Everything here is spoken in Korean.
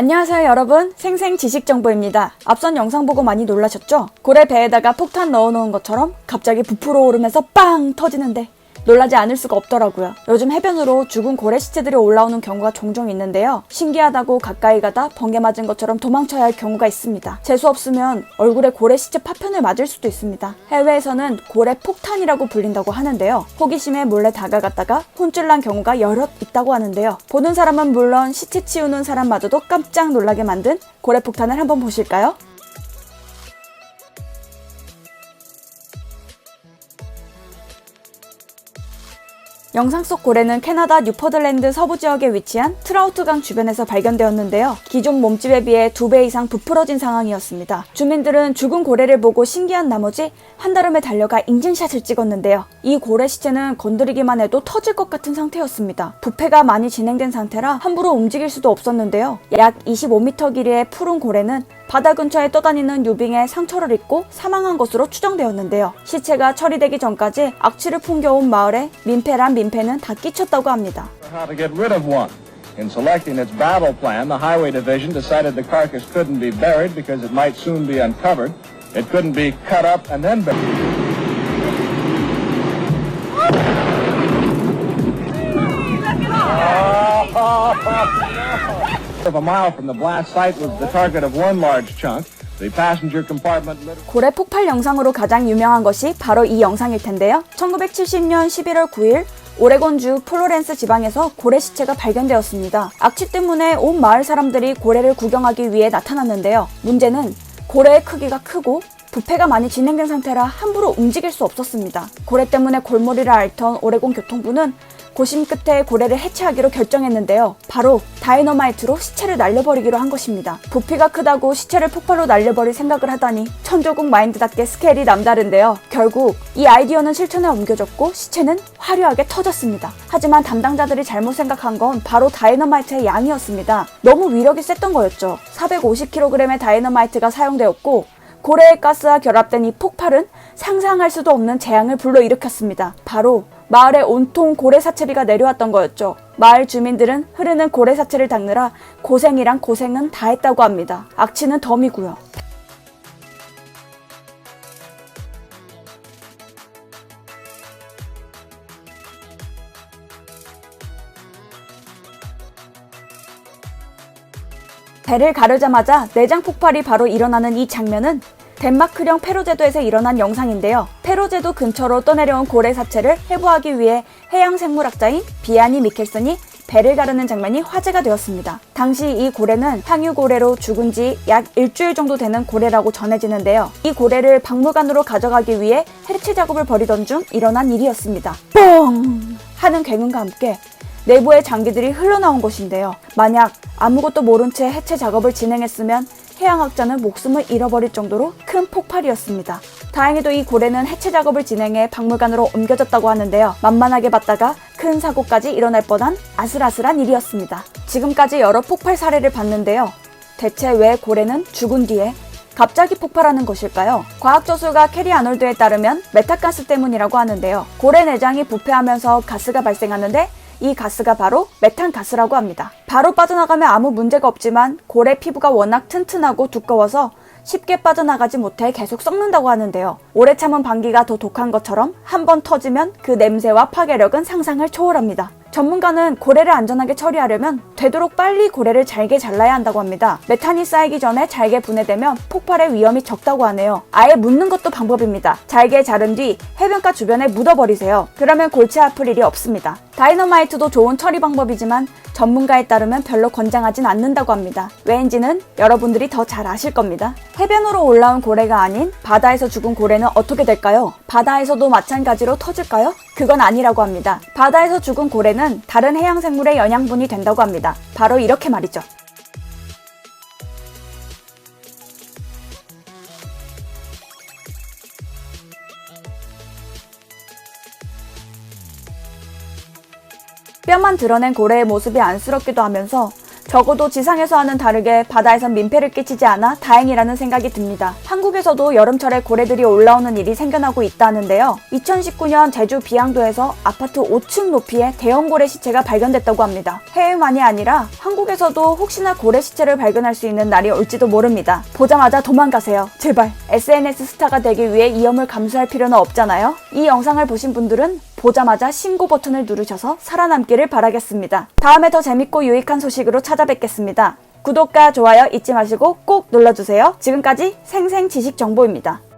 안녕하세요 여러분, 생생지식정보입니다. 앞선 영상 보고 많이 놀라셨죠? 고래 배에다가 폭탄 넣어놓은 것처럼 갑자기 부풀어 오르면서 빵 터지는데 놀라지 않을 수가 없더라고요. 요즘 해변으로 죽은 고래 시체들이 올라오는 경우가 종종 있는데요. 신기하다고 가까이 가다 번개 맞은 것처럼 도망쳐야 할 경우가 있습니다. 재수 없으면 얼굴에 고래 시체 파편을 맞을 수도 있습니다. 해외에서는 고래 폭탄이라고 불린다고 하는데요. 호기심에 몰래 다가갔다가 혼쭐난 경우가 여럿 있다고 하는데요. 보는 사람은 물론 시체 치우는 사람마저도 깜짝 놀라게 만든 고래 폭탄을 한번 보실까요? 영상 속 고래는 캐나다 뉴퍼들랜드 서부 지역에 위치한 트라우트강 주변에서 발견되었는데요. 기존 몸집에 비해 2배 이상 부풀어진 상황이었습니다. 주민들은 죽은 고래를 보고 신기한 나머지 한달음에 달려가 인증샷을 찍었는데요. 이 고래 시체는 건드리기만 해도 터질 것 같은 상태였습니다. 부패가 많이 진행된 상태라 함부로 움직일 수도 없었는데요. 약 25m 길이의 푸른 고래는 바다 근처에 떠다니는 유빙에 상처를 입고 사망한 것으로 추정되었는데요. 시체가 처리되기 전까지 악취를 풍겨온 마을에 민폐란 민폐는 다 끼쳤다고 합니다. How to get rid of one. In selecting its battle plan, the Highway Division decided the carcass couldn't be buried because it might soon be uncovered. It couldn't be cut up and then buried. Of a mile from the blast site was the target of one large chunk. The passenger compartment. 고래 폭발 영상으로 가장 유명한 것이 바로 이 영상일 텐데요. 1970년 11월 9일 오레곤주 플로렌스 지방에서 고래 시체가 발견되었습니다. 악취 때문에 온 마을 사람들이 고래를 구경하기 위해 나타났는데요. 문제는 고래의 크기가 크고 부패가 많이 진행된 상태라 함부로 움직일 수 없었습니다. 고래 때문에 골머리를 앓던 오레곤 교통부는 고심 끝에 고래를 해체하기로 결정했는데요. 바로 다이너마이트로 시체를 날려버리기로 한 것입니다. 부피가 크다고 시체를 폭발로 날려버릴 생각을 하다니 천조국 마인드답게 스케일이 남다른데요. 결국 이 아이디어는 실천에 옮겨졌고 시체는 화려하게 터졌습니다. 하지만 담당자들이 잘못 생각한 건 바로 다이너마이트의 양이었습니다. 너무 위력이 셌던 거였죠. 450kg의 다이너마이트가 사용되었고 고래의 가스와 결합된 이 폭발은 상상할 수도 없는 재앙을 불러일으켰습니다. 바로 마을에 온통 고래 사체비가 내려왔던 거였죠. 마을 주민들은 흐르는 고래 사체를 닦느라 고생이랑 고생은 다 했다고 합니다. 악취는 덤이고요. 배를 가르자마자 내장 폭발이 바로 일어나는 이 장면은 덴마크령 페로제도에서 일어난 영상인데요. 페로제도 근처로 떠내려온 고래 사체를 해부하기 위해 해양생물학자인 비아니 미켈슨이 배를 가르는 장면이 화제가 되었습니다. 당시 이 고래는 항유고래로 죽은 지 약 일주일 정도 되는 고래라고 전해지는데요. 이 고래를 박물관으로 가져가기 위해 해체 작업을 벌이던 중 일어난 일이었습니다. 뻥! 하는 굉음과 함께 내부의 장기들이 흘러나온 것인데요. 만약 아무것도 모른 채 해체 작업을 진행했으면 해양학자는 목숨을 잃어버릴 정도로 큰 폭발이었습니다. 다행히도 이 고래는 해체 작업을 진행해 박물관으로 옮겨졌다고 하는데요. 만만하게 봤다가 큰 사고까지 일어날 뻔한 아슬아슬한 일이었습니다. 지금까지 여러 폭발 사례를 봤는데요. 대체 왜 고래는 죽은 뒤에 갑자기 폭발하는 것일까요? 과학저술가 캐리 아놀드에 따르면 메탄가스 때문이라고 하는데요. 고래 내장이 부패하면서 가스가 발생하는데 이 가스가 바로 메탄가스라고 합니다. 바로 빠져나가면 아무 문제가 없지만 고래 피부가 워낙 튼튼하고 두꺼워서 쉽게 빠져나가지 못해 계속 썩는다고 하는데요. 오래 참은 방귀가 더 독한 것처럼 한번 터지면 그 냄새와 파괴력은 상상을 초월합니다. 전문가는 고래를 안전하게 처리하려면 되도록 빨리 고래를 잘게 잘라야 한다고 합니다. 메탄이 쌓이기 전에 잘게 분해되면 폭발의 위험이 적다고 하네요. 아예 묻는 것도 방법입니다. 잘게 자른 뒤 해변가 주변에 묻어버리세요. 그러면 골치 아플 일이 없습니다. 다이너마이트도 좋은 처리 방법이지만 전문가에 따르면 별로 권장하진 않는다고 합니다. 왜인지는 여러분들이 더 잘 아실 겁니다. 해변으로 올라온 고래가 아닌 바다에서 죽은 고래는 어떻게 될까요? 바다에서도 마찬가지로 터질까요? 그건 아니라고 합니다. 바다에서 죽은 고래는 다른 해양생물의 영양분이 된다고 합니다. 바로 이렇게 말이죠. 뼈만 드러낸 고래의 모습이 안쓰럽기도 하면서 적어도 지상에서와는 다르게 바다에선 민폐를 끼치지 않아 다행이라는 생각이 듭니다. 한국에서도 여름철에 고래들이 올라오는 일이 생겨나고 있다는데요. 2019년 제주 비양도에서 아파트 5층 높이에 대형 고래 시체가 발견됐다고 합니다. 해외만이 아니라 한국에서도 혹시나 고래 시체를 발견할 수 있는 날이 올지도 모릅니다. 보자마자 도망가세요. 제발. SNS 스타가 되기 위해 위험을 감수할 필요는 없잖아요. 이 영상을 보신 분들은 보자마자 신고 버튼을 누르셔서 살아남기를 바라겠습니다. 다음에 더 재밌고 유익한 소식으로 찾아뵙겠습니다. 구독과 좋아요 잊지 마시고 꼭 눌러주세요. 지금까지 생생지식정보입니다.